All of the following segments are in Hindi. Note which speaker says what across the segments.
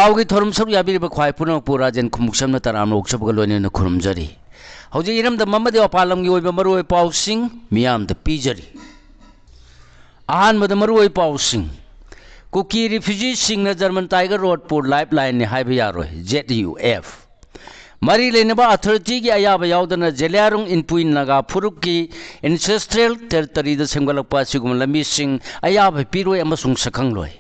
Speaker 1: पावगी थोरम सर याबी ख्वाई पुनः पुराजन खुमुक्सम तराम लोकसभा लोन खुरमजरी हौजी इरम द ममदे अपालम की मरुओ पाउसिंग मियाम द पीजरी अहानबद मरुओ पाउसिंग कुकी रिफ्यूजी सिंह जर्मन टाइगर रोड पुर लाइफ लाइन ने हाइब यारोय ZUF मरी लेनबा अथॉरिटी की अयाब याउदना जेलियारुंग इनपुई नगा फुरुक की इंसेस्ट्रियल टेरिटरी द सेंगलपा सिगुम लंबी सिंह अयाब पीरोय अमसुंग सखंगलोय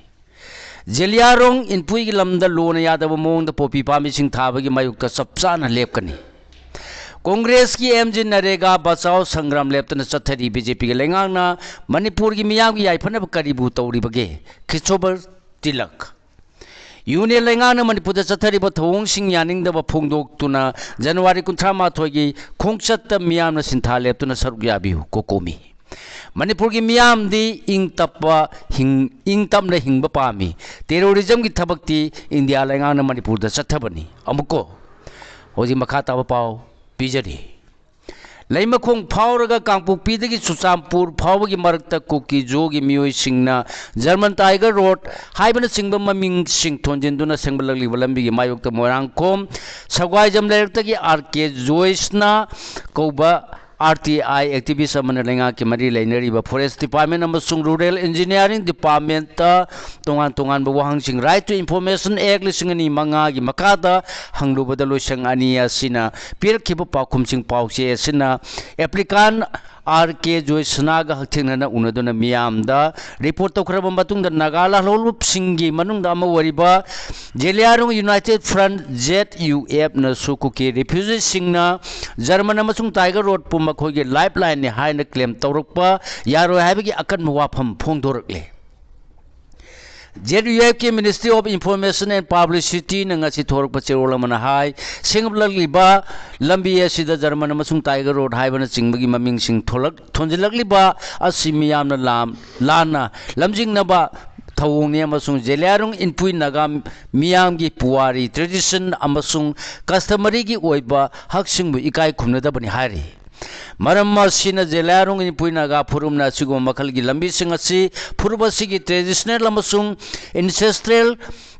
Speaker 1: जेलियारुंग इनपुई की लमद लोन यादव मोंग द पोपी पामी सिंह थाबगी मायुक्त सबचाना लेपकनी कांग्रेस की MG नरेगा बचाओ संग्राम लेपतन चथरी BJP के लेंगांगना मणिपुर की मियाम की याइफनब करीबू तौरीबगे खिचोबर तिलक यूनियन लेंगांगना मणिपुर चथरी थोंग सिंह यानिंगदब फोंदोक्तुना जनवरी 18 की खोंगचत मियाम सिंथा लेपतन सरुक याबिहु कोकोमी मणिपुर की मियाम दी इंग तपना हिंग पामी टेरोरिज्म की थबकती इंडिया लेंगांगना मणिपुर द चथबनी अमुको होजी मखा ताब पाओ पीजरी लैमखोंग फावरगा कांगपुपीदगी सुचामपुर फावगी मरकत कुकीजोगी मियोई सिंगना जर्मन टाइगर रोड हाइबन सिंग ममिंग सिंग थोंजिंदुना सेंगबलगली वलंबीगी मायोक्त मोरांगकोम सगवाइजम लेरतगी RK जोइसना कौबा RTI एक्टिविस्ट लेंगा की मरी लेनरी forest department rural engineering department तोान तोान वहां राइट टू इन्फॉर्मेशन एक्ट 2005 की मखाद हंगलुबद लोइसंग अनी पीरखिब पाउखुम पाउचे एप्लिकान RK जोइसनाग हथेंगना उनदुना मियामदा रिपोर्ट तौखरब मतुंग नागाला लोलुप सिंगी मनुंग वरिबा जेलियारुंग यूनाइटेड फ्रंट ZUF न सुकुकी रिफ्यूजी सिंगना जर्मन अमसुंग टाइगर रोड पुम मखोगी लाइफ लाइन ने हाइन क्लेम तौरकपा यारो हाइबगी अकन वाफम फोंदोरकले ZUF की ministry of information and publicity नंगासी थोरक पचेरोल मन हाई सिंगबलगलिबा लंबी एसिदा जर्मन अमसुंग टाइगर रोड हाइबन चिंगबगी ममिंग सिंग थोंजिलगलिबा असि मियामना लाना लमजिंगनबा थवोंगने अमसुंग जेलियारुंग इनपुई नगा मियाम की पुवारी ट्रेडिशन अमसुंग कस्टमरी की ओइबा हकसिंगबु इकाई खुमनदबनि हारी मरम जेलियारुंग इनपुई नगा फुरुमना सिगो मखल की लंबी सिंग असि फुरुबसी की ट्रेडिशनल अमसुंग इंसेस्ट्रियल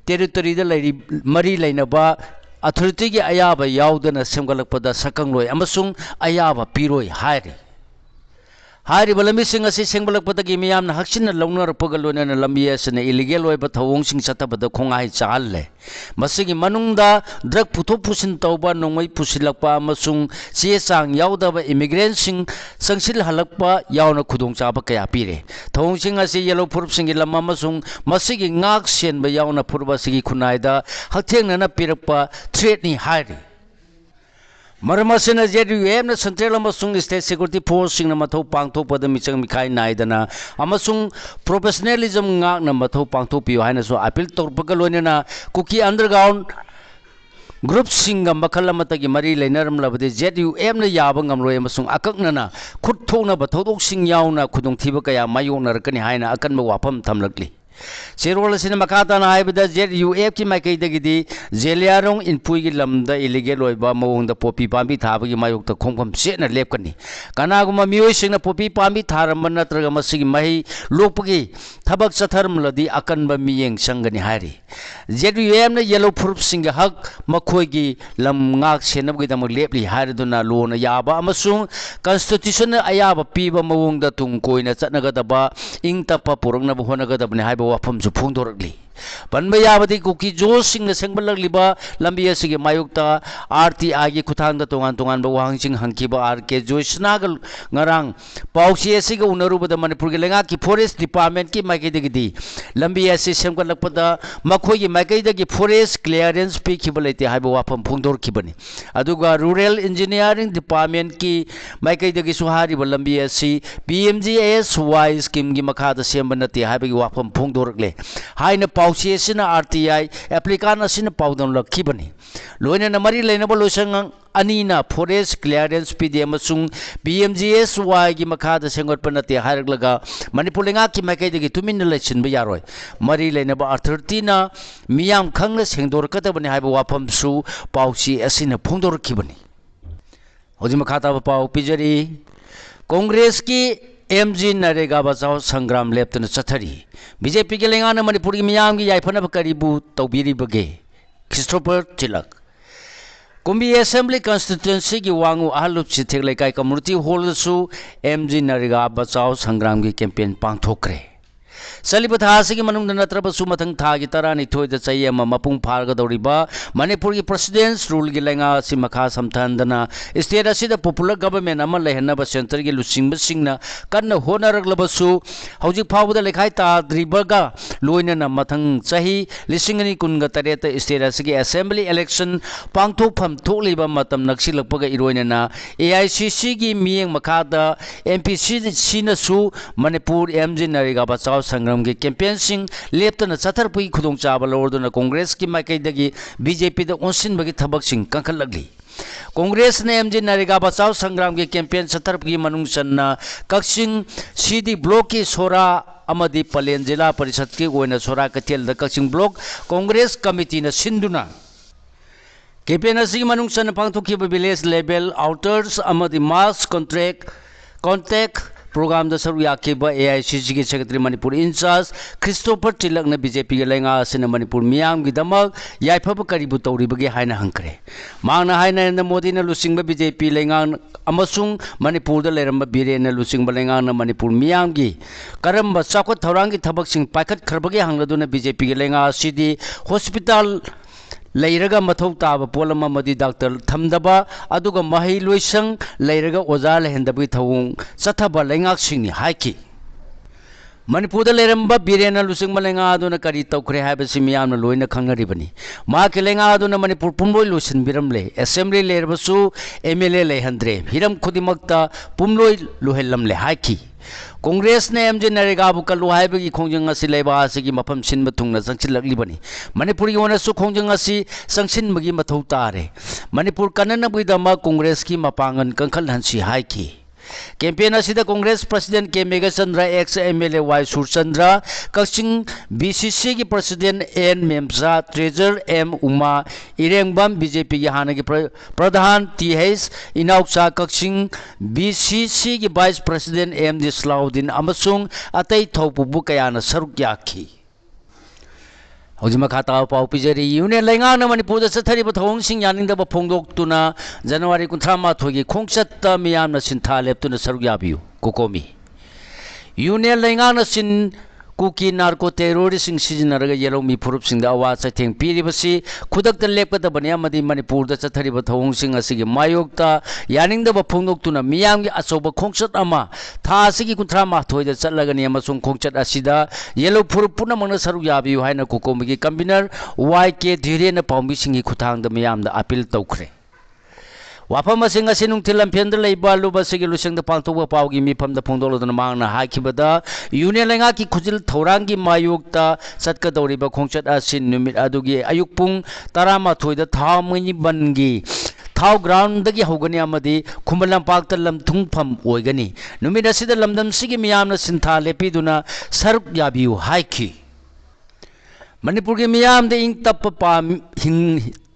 Speaker 1: टेरिटरी द मरी लेनबा अथॉरिटी की अयाब याउदना सेमगलपदा सकंगलोय अमसुंग अयाब पीरोय हारी हारिब लंबी सिंग असि सेंगबलपदगी मियामना हक्सिन लौनरपग लोनना लंबी असने इलीगल ओइब थवोंग सिंग चतबद खोंगाई चाहले मसिगी मनुंगदा ड्रग पुथो पुसिन तौबा नोंगै पुसिलकपा अमसुंग चे चांग याउदब इमिग्रेंट सिंग संसिल हलकपा याउना खुदोंग चाबा कया पीरे थवोंग सिंग असि येलो फुरुप सिंगी लम अमसुंग मसिगी ngak senba yauna फुरबा सिगी खुनाइदा हथेंगना पिरकपा थ्रेटनी हारी मरमसिन ZUF न सेंट्रल अमसुंग स्टेट सिक्योरिटी फोर्स सिंग मथौ पांगथोपद मिचंग मिखाई नाइदना अमसुंग प्रोफेशनलिज्म ngak न मथौ पांगथोपियो हाइनसो अपील तौरपग लोनेना कुकी अंडरग्राउंड ग्रुप सिंग मखल अमतगी मरी लेनरम लबदे ZUF न याब ngamloi अमसुंग अककनना खुद थोंना बथौदोक सिंग याउना खुदोंथिब कया मायोनरकनी हाइना अकनब वाफम थमलकली चेरोल सिन मखाता नाइबदा ZUF की माइकैदगिदी जेलियारुंग इनपुई की लमदा इलीगल ओइबा मवंगदा पोपी पांबी थाबगी मायोक्त खोंगफम सेना लेपकनी कनागुमा मियोय सिंगना पोपी पांबी थारम नत्रगा मसिगी मही लोकपगी थबक चथरमलदी अकनबा मियेंग संगनी हारी ZUF न येलो फुरुप सिंग हक मखोयगी लम ngak सेनबगी दमक लेपली हारदुना लोन याबा अमसुंग कॉन्स्टिट्यूशन अयाबा पीबा मवंगदा तुंग कोइना चतनगदबा इंग तपा पुरंगनब होनगदबने हाइबा वाफम जो फोंदोरकली बनबा याबदी कुकी जो सिंग सेंगबलगलिबा लंबी असिगे मायुक्ता RTI की खुथांगदा तोंगान तोंगान बवांग सिंग हंकीबा RK जोइसनागल ngarang पाउसी असिगे उनरुबदा मणिपुर के लेंगा की फॉरेस्ट डिपार्टमेंट की माइकैदगिदी लंबी असि सेंगलकपदा मखोगी माइकैदगी फॉरेस्ट क्लियरेंस पीखिबा लेते हाइबा वाफम फोंदोरखिबनी अदुगा रूरल इंजीनियरिंग डिपार्टमेंट की माइकैदगी सुहारिबा लंबी असि PMGSY स्कीम की मखादा सेंबा नते हाइबगी वाफम फोंदोरकले हाइना पाउचेसिना RTI एप्लिकान असिना पाउदन लखिबनी लोइना मरी लेनबा लोइसंग अनीना फॉरेस्ट क्लियरेंस पीदे अमसुंग PMGSY की मखादा सेंगोटपा नते हारगलगा मणिपुर लेंगा की माइकैदगी तुमिन लेचिनबा यारोय मरी लेनबा अथॉरिटीना मियाम खंगना सेंगदोरकदबनी हाइबा वाफमसु पाउची असिना फोंदोरखिबनी होजि मखाता पाउ पिजरी कांग्रेस की MG नरेगा बचाओ संग्राम लेपतन चथरी BJP के लेंगाना मणिपुर की मियाम की याइफनब करीबू तौबीरीबगे Christopher Tilak Kumbi Assembly Constituency ki wangu ahalup Chithek Lekai Community Hall su MG Nariga Bachao Sangram ki campaign pangthokre Saliba thasi ki manung natra su mathang tha ki tara ni thoi da chai ama mapung pharga doriba Manipur ki president's rule ki lenga si makha samthandana state asida popular government ama lehenna ba center ki lusing basingna kanna honarak labasu hauji phawda lekhai ta dribaga loina na mathang chahi lisingani kunga tareta state asigi assembly election pangthok pham thokliba matam naksilakpaga iroina na AICC ki miyeng makha MPC sina su Manipur MG Nariga Bachao Sangram की कैंपेन सिंह लेप्तना चथर पुई खुदों चाबा लौरदुना कांग्रेस की माइकैदगी बीजेपी द ओनसिनबगी थबक सिंह कंखलगली कांग्रेस ने एमजी नरेगा बचाओ संग्राम की कैंपेन चथर पुई मनुंग चन्ना कक्सिंग सीडी ब्लॉक की सोरा अमदी पलेन जिला परिषद की ओइना सोरा कथेल द कक्सिंग ब्लॉक कांग्रेस कमिटी न सिंधुना कैंपेन असि मनुंग चन्ना पांगथोखिबा विलेज लेवल आउटर्स अमदी मास कॉन्टैक्ट प्रोग्राम सरू याकीबा AICC की secretary Manipur in charge Christopher Tilak ने बीजेपी के लेंगा सिन मणिपुर मियाम की दमक याइफब करीबु तौरीबगे हाइना हंकरे मांगना हाइना नरेंद्र मोदी ने लुसिंग बीजेपी लेंगा अमसुंग मणिपुर द लेरम बीरे ने लुसिंग लेंगा मणिपुर मियाम की करम चाकोत थौरांग की थबक सिंह पाइखत खरबगे हांगलदुना बीजेपी के लेंगा सिदी हॉस्पिटल लेरगा मथौ ताब पोलम मदी डॉक्टर थमदबा अदुगा महै लोइसंग लेरगा ओजा लेहंदबि थौंग चथबा लेंगाक सिंगनि हाइकी मणिपुर लेरंबा बीरेना लुसिंग मलेंगा अदुना करी तौखरे हाबसि मियामना लोइना खंगरिबनि मा के लेंगा अदुना मणिपुर पुमलोइ लुसिन बिरमले असेंबली लेरबसु MLA लेहंद्रे हिरम खुदिमक्ता पुमलोइ लुहेलमले हाइकी कांग्रेस ने एमजी नरेगा बुकलु हाइबगी खोंजंग असि लेबा असि मफम सिनब थुंगना संचिलगलिबनि मणिपुर योनसु खोंजंग असि संसिनबगी मथौ तारे मणिपुर कननबगिदमा कांग्रेस की मपांगन कंखल हंसी हाइकी कैंपेन असिदा कांग्रेस प्रेसिडेंट के Meghchandra ex MLA Y Surchandra Kakching BCC की president N Memsa treasurer M Uma Irengbam BJP की हाना की प्रधान TH इनाउक्सा कक्सिंग BCC की वाइस प्रेसिडेंट MD सलाउद्दीन अमसुंग अतई थौपुबु कयाना सरुक याखी हौजिमा खाता पाउ पिजरी यूनियन लेंगा न मणिपुर द चथरिब थौंग सिंह यानिंगदब फोंगदोक्तुना जनवरी 19 की खोंगचत मियामना सिंथा लेप्तुना सरुक याबियु कोकोमी यूनियन लेंगा न सिन कुकी नार्को टेररिस्ट सिजनरगा येलो मी फुरुप सिंह अवा चथेंग पीरिबसी खुदक लेपकदबने अमदी मणिपुर द चथरिब थौंग सिंह असिगी मायोक्ता यानिंगदब फोंगदोक्तुना मियामगी अचौब खोंगचत अमा था असिगी 19 द चलगनी अमसुंग खोंगचत असिदा येलो फुरुप पुनमंगना सरुक याबियु हाइना कोकोमी कन्वीनर YK धीरेन पाउमी सिंगी खुथांग द मियामदा अपील तौखरे वाफम सिंह असि नुंथिल लंफेंद लेबा लुबसिगी लुसिंग पांथोबा पावगी मिफम द फोंदोलदन मांगना हाकिबदा यूनियन लेंगा की खुजिल थौरांगी मायोक्ता चटकदौरिबा खोंगचत असि नुमित अदुगी अयुक पुंग 13 द थामनि बनगी थाव ग्राउंड दगी होगनी अमदी खुमलम पाक्ता लमथुंगफम ओइगनी नुमित असिदा लमदम सिगी मियामना सिंथा लेपिदुना सरुक याबियु हाइकी मणिपुर के मियाम दे इंग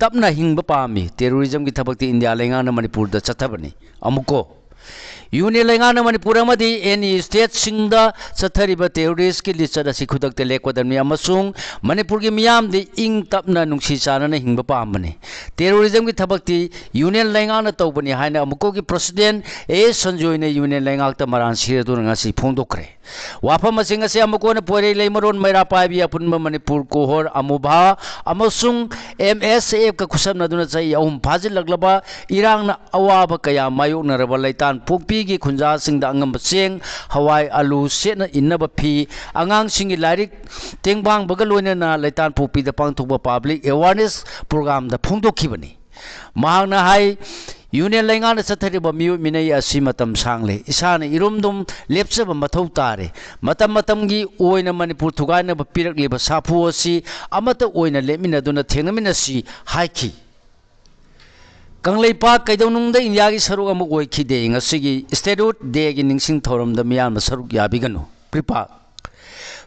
Speaker 1: तपना हिंग पामी टेररिज्म की थबकती इंडिया लेंगा मणिपुर द चथबनी अमुको यूनियन लेंगा मणिपुर अमदी एनी स्टेट सिंगदा चथरिबा टेररिस्ट की लिस्ट असि खुदकते लेकवदनी अमसुंग मणिपुर की मियाम दे इंग तपना नुंसी चानना हिंग पामबनी टेररिज्म की थबकती यूनियन लेंगा तौबनी हाइना अमुको की प्रेसिडेंट ए संजोय ने यूनियन लेंगा त मरान सिरदुन ngasi फोंदोखरे वाफम सिंह असे अमुको ने पोरे लेमरोन मैरा पाबी अपुनब मणिपुर कोहर अमुभा अमसुंग MSF का खुसम नदुना चाहिँ अहुम फाजिल लगलबा इरांग न अवाब कया मायोक नरबा लैतान पोकपी की खुंजा सिंह अंगम चेंग हवाई आलू सेन इन्नब फी अंगांग सिंह लारिक तेंगबांग बगलोइन ना लैतान पोकपी द पांगथोबा पब्लिक अवेयरनेस प्रोग्राम द फोंदोखिबनी महांगना हाई यूनियन लेंगा चथरिब मियो मिनई असि मतम सांगले इसाने इरोमदुम लेपचब मथौ तारे मतम मतमगी ओइना मणिपुर थुगाइना पिरकलिब साफु असि अमत ओइना लेमिनदुना थेंगमिनसि हाइकी कंगलेपा कैदौनुंग इंडिया की सरुक अमुक ओइखिदे ngasiगी स्टेट्यूट डे की निंगसिंग थौरम द मियाम सरुक याबिगनु प्रिपा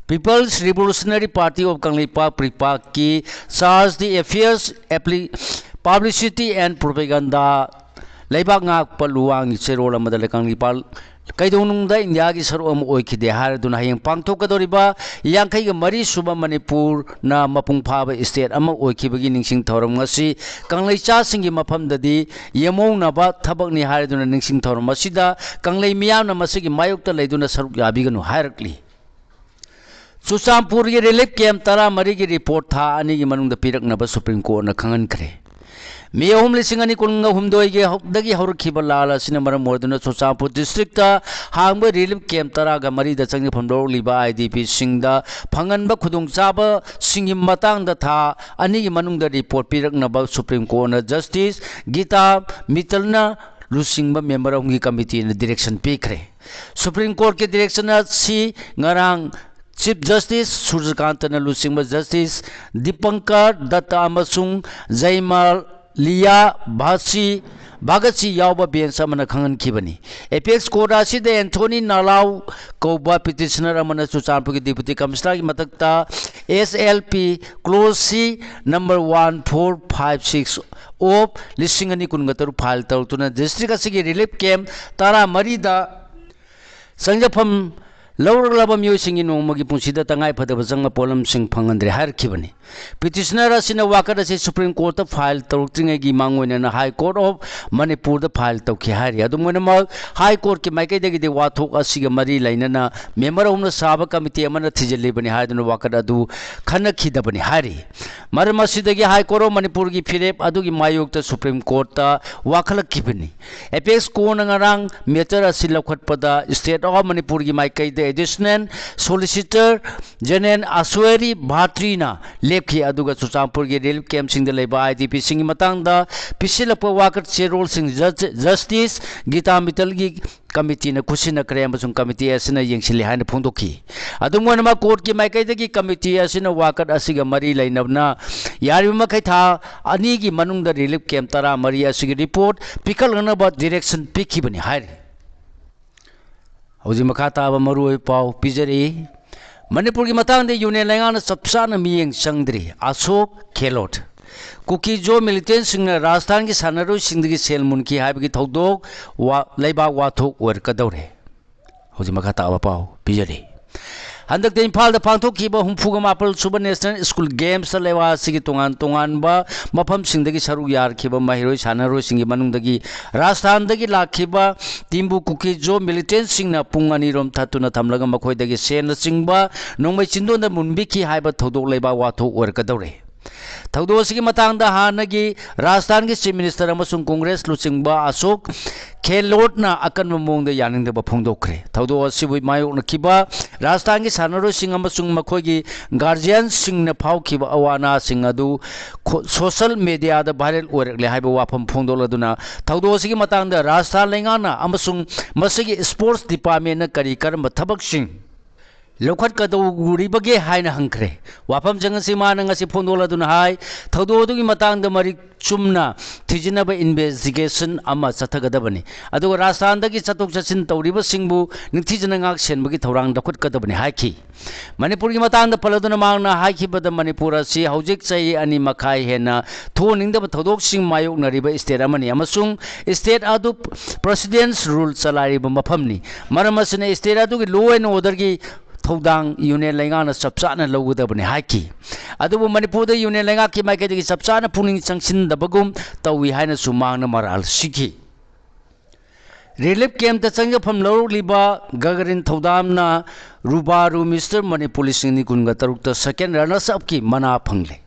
Speaker 1: people's revolutionary party of Kangleipak प्रिपा की चार्ज द अफेयर्स पब्लिसिटी एंड प्रोपेगेंडा लेबाक ngak paluang cherola madale kanglipal कईदोंनुंगदा इंडिया की सरुक अम ओइखिदे हारदुना हयें पांगथोकदोरिबा यांखैग मरी सुबा मणिपुर ना मपुंग फाबा स्टेट अम ओइखिबगी निंगसिंग थौरम ngasi कंगलैचासिंगी मफमददी येमौनबा थबकनि हारदुना निंगसिंग थौरम मसिदा कंगलै मियामना मसिगी मायोक्ता लेदुना सरुक याबिगनु हायरकली चुचामपुर की रिलीफ कैंप 13 की रिपोर्ट था अनि की मनुंग पीरकनबा सुप्रीम कोर्ट न खंगनखरे मे अहम लिसिंग अनि कुनंगा हुमदोइगे हकदगी हौरखिबा लाल असिना मरम मोरदुना चुचामपुर डिस्ट्रिक्ट हांग रिलीफ कैंप 13 गा मरी द चंग फमदोलिबा आईडीपी सिंगदा फंगनबा खुदुंगचाबा सिंगी मतांग द था अनि की मनुंग द रिपोर्ट पीरकनबा सुप्रीम कोर्ट न जस्टिस गीता मित्तलना लुसिंगबा मेंबर होंगी कमिटी ने डायरेक्शन पीखरे सुप्रीम कोर्ट के डायरेक्शन सी ngarang चीफ जस्टिस सूर्यकांत लुसिंग जस्टिस दीपंकर दत्ता अमसुंग जयमाल लिया भागसी यावबा बेंच अमना खंगनखिबनी एपेक्स कोर्ट असिद एंथोनी नालाव कौबा पिटिशनर अमना चुचामपुर की डिप्टी कमिश्नर की मतकता एसएलपी क्लोज सी नंबर 1456 ऑफ लिसिंग अनि कुनगतरु फाइल तौतुना डिस्ट्रिक्ट असिगी रिलीफ कैंप 13 मरीदा संजफम लौरगलाबा मियोसिंगी नोंमगी पुंसीदा तंगाई फदब जंग पोलम सिंह फंगंद्रे हारखिबनी पिटिशनर असिना वाकत असी सुप्रीम कोर्ट फाइल तौत्रिंगेगी मांगोइना हाई कोर्ट ऑफ मणिपुर द फाइल तौखि हारि अदुमोनम हाई कोर्ट की माइकैदगी दे वाथोक असिगा मरी लैनना मेंबर होमना साबा कमिटी अमना थिजलिबनी हाइदुना वाकत अदु खनखिदबनी हारि मरम असिदगी हाई कोर्ट ऑफ मणिपुर की फिरेप अदुगी मायोक्ता सुप्रीम कोर्ट वाखलखिबनी एपेक्स कोर्ट ngarang मेटर असि लखटपदा स्टेट ऑफ मणिपुर की माइकैदे एडिशनल सोलिसिटर जनरल आसवेरी भात्रीना लेखी अदुगा चुचामपुर की रिलीफ कैंप सिंह लेबा आईडीपी सिंह मतंगदा पिसिलप वाकट चेरोल सिंह जस्टिस गीता मित्तल की कमिटी ने खुशी करे अमसुंग कमिटी असिना यंगसिले हाइन फोंदोखी अदुमोनमा कोर्ट की माइकैदगी कमिटी असिना वाकट असिगा मरी लैनबना यारिमखै था अनि की मनुंग रिलीफ कैंप 13 मरी असिगी रिपोर्ट पिकलनबा डायरेक्शन पिखिबनी हारि हौजी मखा ताबा मरुओइ पाउ पिजरी मणिपुर की मतंग यूनियन लेंगाना चपचाना मियेंग चंद्री अशोक खेलोट कुकी जो मिलिटेंट सिंह राजस्थान की सानरो सिंह की सेल मुनकी हाइबगी थौदोक लेबा वाथोक ओरकदौरे हौजी मखा ताबा पाउ पिजरी हंदक इम्फाल पांथोखिबा हुंफुगा मापल सुब नेशनल स्कूल गेम्स लेवा सिगी तोंगान तोंगानबा मफम सिंगदगी सरुक यारखिबा महिरोइ सानरोइ सिंगी मनुंगदगी राजस्थानदगी लाखिबा टिम्बु कुकी जो मिलिटेंट सिंगना पुंग अनिरोम थातुना थमलगा मखोइदगी सेन सिंगबा नोंमै चिंदोंदा मुनबिखि हाइबा थौदोक लेबा वाथोक ओरकदौरे थौदोसिगी मतंगदा हानगी राजस्थान की चीफ मिनिस्टर अमसुंग कांग्रेस लुचिंगबा अशोक खेलोटना अकन मोंग यानिंगदबा फोंदोखरे थौदो असिबु मायोकनखिबा राजस्थान की सानरो सिंह अमसुंग मखोगी गार्जियन सिंह फाउखिबा अवाना सिंह अदु सोशल मीडिया दा वायरल ओरकले हाइबा वाफम फोंदोलदुना थौदोसिगी मतंगदा राजस्थान लेंगाना अमसुंग मसिगी स्पोर्ट्स डिपार्टमेंट ना करी करम थबक सिंह लौखटकदौरिबगे हाइना हंखरे वाफम जंगसी मानंगसी फोंदोलदुना हाय थौदोदुगी मतंगदा मरी चुमना थिजिनबा इन्वेस्टिगेशन अमा चथगदबनी अदुगा राजस्थानदगी चतोक चसिन तौरिबा सिंगबु निथिजना गाक सेनबगी थौरांग दखुटकदबनी हाइखि मणिपुर की मतंगदा पलदुना मांगना हाइखिबदा मणिपुर असि हौजिक चई अनि मखाई हेना थोनिंगदबा थौदोक सिंग मायोकनरिबा स्टेट अमनी अमसुंग स्टेट अदु प्रेसिडेंट्स रूल चलारिबा मफमनी मरम असने स्टेट अदुगी लॉ एंड ऑर्डर की थौदांग यूनियन लेंगाना चपचाना लौगदबने हाइखि अदुबु मणिपुर यूनियन लेंगा की माइकैदगी चपचाना पुनिंग चंगसिनदबगुम तौई हाइना सुमांगना मराल सिखि रिलीफ कैंप चंगफम लौलिबा गगरिन थौदामना रुबारू mister Manipur 2013 second runners up की मना फंगले